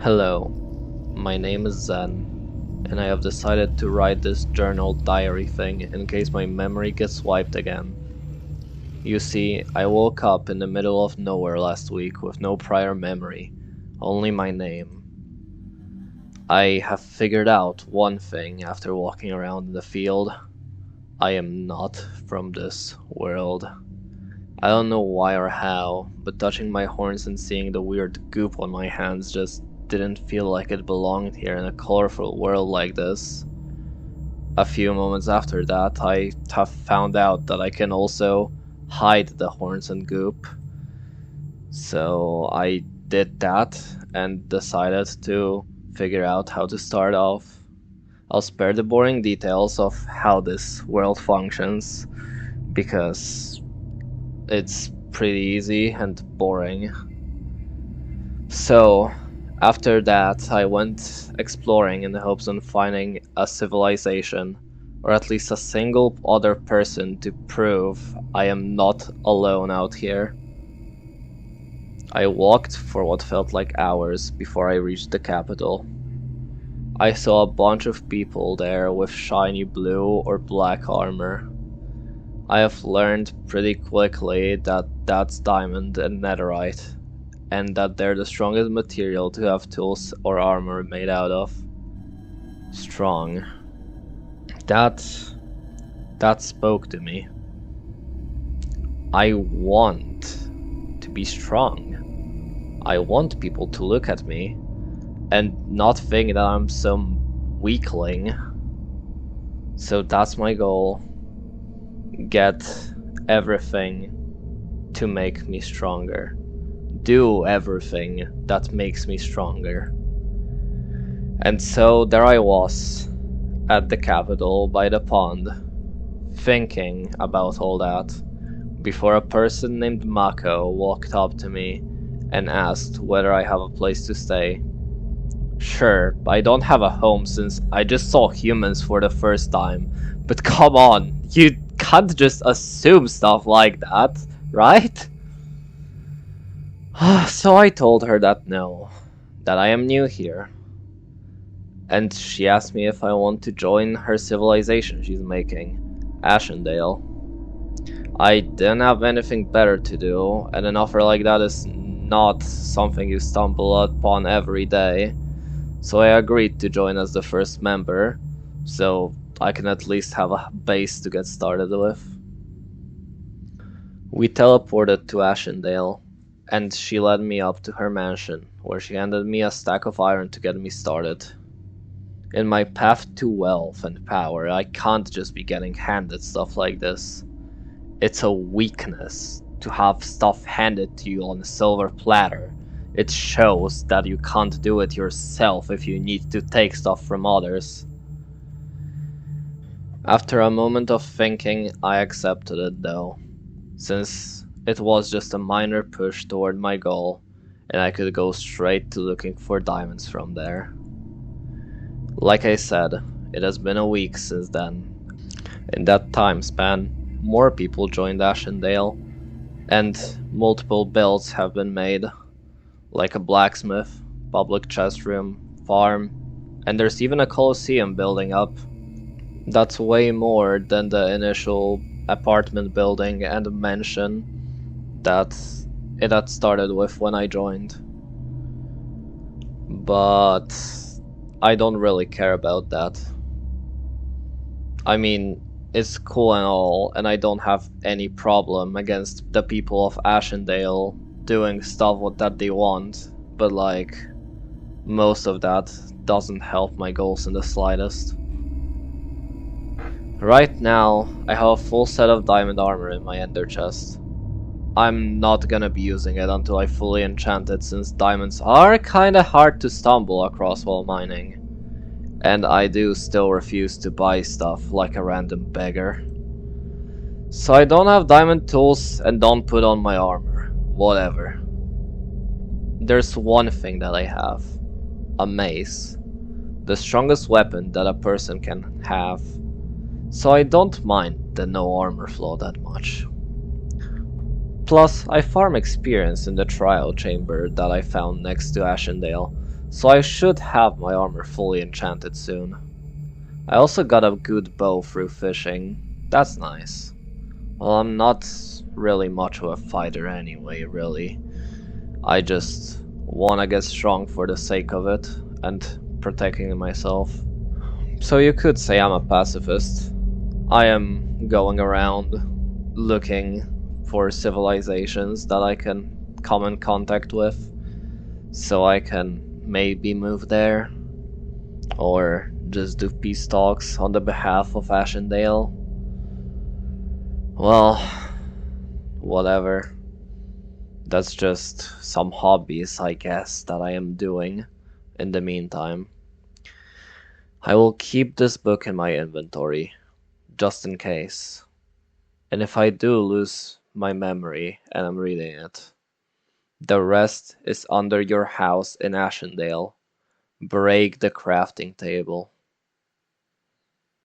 Hello, my name is Xhen, and I have decided to write this journal diary thing in case my memory gets wiped again. You see, I woke up in the middle of nowhere last week with no prior memory, only my name. I have figured out one thing after walking around in the field. I am not from this world. I don't know why or how, but touching my horns and seeing the weird goop on my hands just didn't feel like it belonged here in a colorful world like this. A few moments after that, I have found out that I can also hide the horns and goop. So I did that and decided to figure out how to start off. I'll spare the boring details of how this world functions, because it's pretty easy and boring. So, after that, I went exploring in the hopes of finding a civilization, or at least a single other person to prove I am not alone out here. I walked for what felt like hours before I reached the capital. I saw a bunch of people there with shiny blue or black armor. I have learned pretty quickly that that's diamond and netherite, and that they're the strongest material to have tools or armor made out of. Strong. That spoke to me. I want to be strong. I want people to look at me and not think that I'm some weakling. So that's my goal. Get everything to make me stronger. Do everything that makes me stronger. And so there I was, at the capital by the pond, thinking about all that, before a person named Mako walked up to me and asked whether I have a place to stay. Sure, I don't have a home since I just saw humans for the first time, but come on, you can't just assume stuff like that, right? So I told her that no, that I am new here. And she asked me if I want to join her civilization she's making, Ashendale. I didn't have anything better to do, and an offer like that is not something you stumble upon every day. So I agreed to join as the first member, so I can at least have a base to get started with. We teleported to Ashendale, and she led me up to her mansion, where she handed me a stack of iron to get me started. In my path to wealth and power, I can't just be getting handed stuff like this. It's a weakness to have stuff handed to you on a silver platter. It shows that you can't do it yourself if you need to take stuff from others. After a moment of thinking, I accepted it though, since it was just a minor push toward my goal, and I could go straight to looking for diamonds from there. Like I said, it has been a week since then. In that time span, more people joined Ashendale, and multiple builds have been made, like a blacksmith, public chest room, farm, and there's even a coliseum building up. That's way more than the initial apartment building and mansion that it had started with when I joined. But I don't really care about that. I mean, it's cool and all, and I don't have any problem against the people of Ashendale doing stuff that they want, but like, most of that doesn't help my goals in the slightest. Right now, I have a full set of diamond armor in my ender chest. I'm not gonna be using it until I fully enchant it, since diamonds are kinda hard to stumble across while mining. And I do still refuse to buy stuff like a random beggar. So I don't have diamond tools and don't put on my armor. Whatever. There's one thing that I have. A mace. The strongest weapon that a person can have. So I don't mind the no armor flaw that much. Plus, I farm experience in the trial chamber that I found next to Ashendale, So I should have my armor fully enchanted soon. I also got a good bow through fishing. That's nice. Well, I'm not really much of a fighter anyway, really. I just wanna get strong for the sake of it and protecting myself. So you could say I'm a pacifist. I am going around looking for civilizations that I can come in contact with, so I can maybe move there, or just do peace talks on the behalf of Ashendale. Well, whatever. That's just some hobbies, I guess, that I am doing in the meantime. I will keep this book in my inventory, just in case. And if I do lose my memory and I'm reading it, the rest is under your house in Ashendale. Break the crafting table.